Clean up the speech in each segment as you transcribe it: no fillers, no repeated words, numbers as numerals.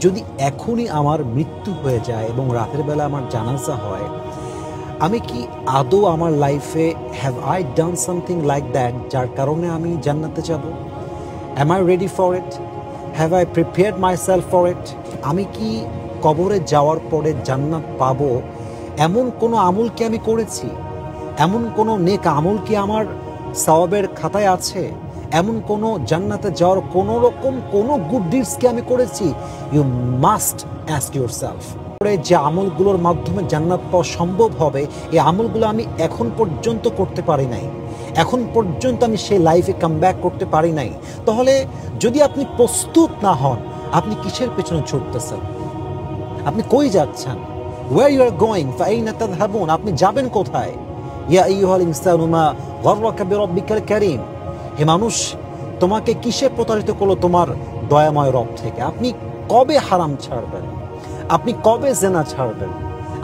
যদি এখনই আমার মৃত্যু হয়ে যায় এবং রাতের বেলা আমার জানাজা হয়, আমি কি আদৌ আমার লাইফে have I done something like that যার কারণে আমি জান্নাতে যাব? Am I ready for it? Have I prepared my self for it? আমি কি কবরে যাওয়ার পরে জান্নাত পাবো এমন কোনো আমল কি আমি করেছি? এমন কোনো নেক আমল কি আমার সওয়াবের খাতায় আছে? এমন কোনো জান্নাতে যাওয়ার কোনো রকম কোনো গুড ডিডস কি আমি করেছি? You must ask yourself. যে আমলগুলোর মাধ্যমে জান্নাত পাওয়া সম্ভব হবে, এই আমলগুলো আমি এখন পর্যন্ত করতে পারি নাই, এখন পর্যন্ত আমি সেই লাইফে কাম ব্যাক করতে পারি নাই। তাহলে যদি আপনি প্রস্তুত না হন, আপনি কিসের পেছনে ছুটতেছেন? আপনি কই যাচ্ছেন? ওয়্যার ইউ আর গোয়িং, ফাইনা তাযহাবুন, আপনি যাবেন কোথায়? ইয়া আইয়ুহাল ইনসানু মা গাররাকা বিরাব্বিকাল কারীম, হে মানুষ, তোমাকে কিসে প্রতারিত করলো তোমার দয়াময় রব থেকে? আপনি কবে হারাম ছাড়বেন? আপনি কবে জেনা ছাড়বেন?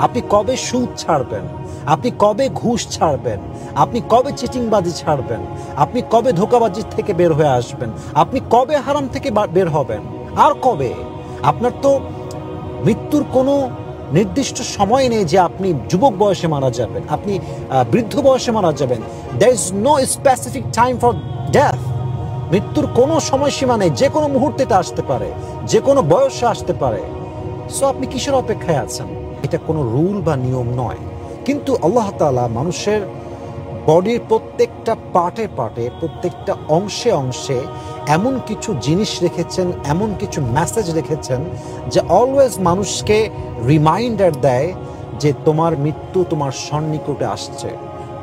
আপনি কবে সুদ ছাড়বেন? আপনি কবে ঘুষ ছাড়বেন? আপনি কবে চিটিংবাজি ছাড়বেন? আপনি কবে ধোঁকাবাজি থেকে বের হয়ে আসবেন? আপনি কবে হারাম থেকে বের হবেন? আর কবে? আপনার তো মৃত্যুর কোনো নির্দিষ্ট সময় নেই যে আপনি যুবক বয়সে মারা যাবেন, আপনি বৃদ্ধ বয়সে মারা যাবেন। There is no specific time for death. মৃত্যুর কোনো সময়সীমা নেই, যে কোনো মুহূর্তে এটা আসতে পারে, যে কোনো বয়সে আসতে পারে। সো আপনি কিসের অপেক্ষায় আছেন? এটা কোনো রুল বা নিয়ম নয়, কিন্তু আল্লাহ তাআলা মানুষের বডির প্রত্যেকটা পার্টে পার্টে, প্রত্যেকটা অংশে অংশে এমন কিছু জিনিস রেখেছেন, এমন কিছু মেসেজ রেখেছেন যে অলওয়েজ মানুষকে রিমাইন্ডার দেয় যে তোমার মৃত্যু তোমার সন্নিকটে আসছে,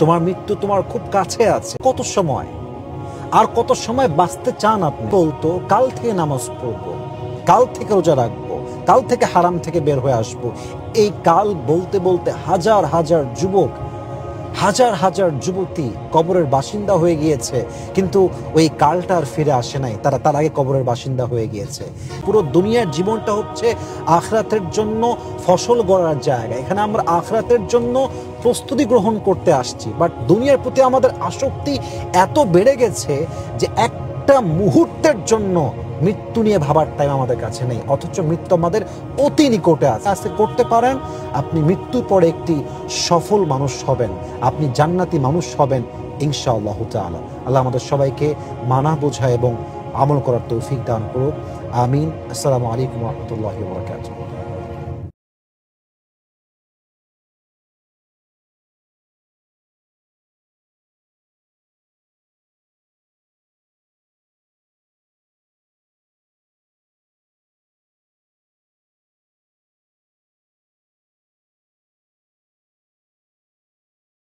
তোমার মৃত্যু তোমার খুব কাছে আছে। কত সময় আর কত সময় বাঁচতে চান আপনি? বলতো কাল থেকে নামাজ পড়বো, কাল থেকে রোজা রাখবো, কাল থেকে হারাম থেকে বের হয়ে আসবো। এই কাল বলতে বলতে হাজার হাজার যুবক, হাজার হাজার যুবতী কবরের বাসিন্দা হয়ে গিয়েছে, কিন্তু ওই কালটা আর ফিরে আসে নাই। তারা তার আগে কবরের বাসিন্দা হয়ে গিয়েছে। পুরো দুনিয়ার জীবনটা হচ্ছে আখিরাতের জন্য ফসল গড়ার জায়গা। এখানে আমরা আখিরাতের জন্য প্রস্তুতি গ্রহণ করতে আসছি, বাট দুনিয়ার প্রতি আমাদের আসক্তি এত বেড়ে গেছে যে একটা মুহূর্তের জন্য মৃত্যু নিয়ে ভাবার টাইম আমাদের কাছে নেই, অথচ মৃত্যু আমাদের অতি নিকটে আছে। আজকে করতে পারেন, আপনি মৃত্যুর পরে একটি সফল মানুষ হবেন, আপনি জান্নাতি মানুষ হবেন ইনশাআল্লাহ তাআলা। আল্লাহ আমাদের সবাইকে মানা বোঝা এবং আমল করার তৌফিক দান করুক। আমিন। আসসালামু আলাইকুম ওয়া রাহমাতুল্লাহি ওয়া বারাকাতুহু।